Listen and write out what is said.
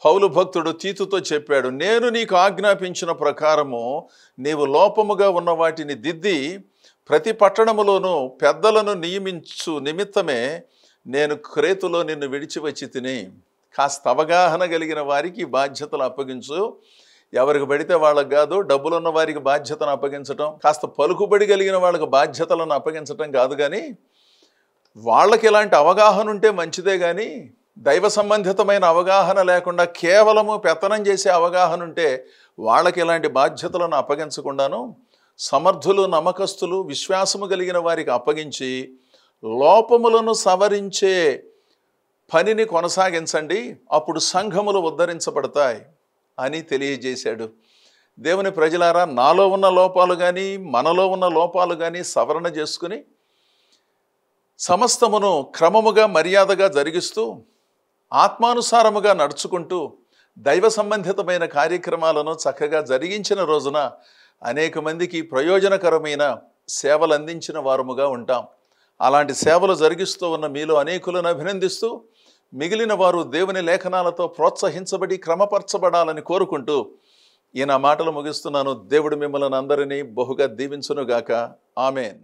పౌలు భక్తుడు తీతుతో చెప్పాడు, నేను నీకు ఆజ్ఞాపించిన ప్రకారము నీవు లోపముగా ఉన్న వాటిని దిద్ది ప్రతి పట్టణములోనూ పెద్దలను నియమించు నిమిత్తమే నేను క్రేతులో నిన్ను విడిచి వచ్చి తిని. కాస్త అవగాహన కలిగిన వారికి బాధ్యతలు అప్పగించు. ఎవరికి పడితే వాళ్ళకి కాదు. డబ్బులున్న వారికి బాధ్యతను అప్పగించటం, కాస్త పలుకుబడి కలిగిన వాళ్ళకి బాధ్యతలను అప్పగించటం కాదు. కానీ వాళ్ళకి ఇలాంటి అవగాహన ఉంటే మంచిదే. కానీ దైవ సంబంధితమైన అవగాహన లేకుండా కేవలము పెత్తనం చేసే అవగాహన ఉంటే వాళ్ళకి ఇలాంటి బాధ్యతలను అప్పగించకుండాను సమర్థులు, నమ్మకస్తులు, విశ్వాసము కలిగిన వారికి అప్పగించి లోపములను సవరించే పనిని కొనసాగించండి. అప్పుడు సంఘములు ఉద్ధరించబడతాయి అని తెలియజేశాడు. దేవుని ప్రజలారా, నాలో ఉన్న లోపాలు కానీ మనలో ఉన్న లోపాలు కానీ సవరణ చేసుకుని సమస్తమును క్రమముగా మర్యాదగా జరిగిస్తూ ఆత్మానుసారముగా నడుచుకుంటూ దైవ సంబంధితమైన కార్యక్రమాలను చక్కగా జరిగించిన రోజున అనేక మందికి ప్రయోజనకరమైన సేవలు అందించిన వారముగా ఉంటాం. అలాంటి సేవలు జరిగిస్తూ ఉన్న మీలో అనేకులను అభినందిస్తూ మిగిలిన వారు దేవుని లేఖనాలతో ప్రోత్సహించబడి క్రమపరచబడాలని కోరుకుంటూ ఈ నా మాటలు ముగిస్తున్నాను. దేవుడు మిమ్మల్ని అందరినీ బహుగా దీవించునుగాక. ఆమేన్.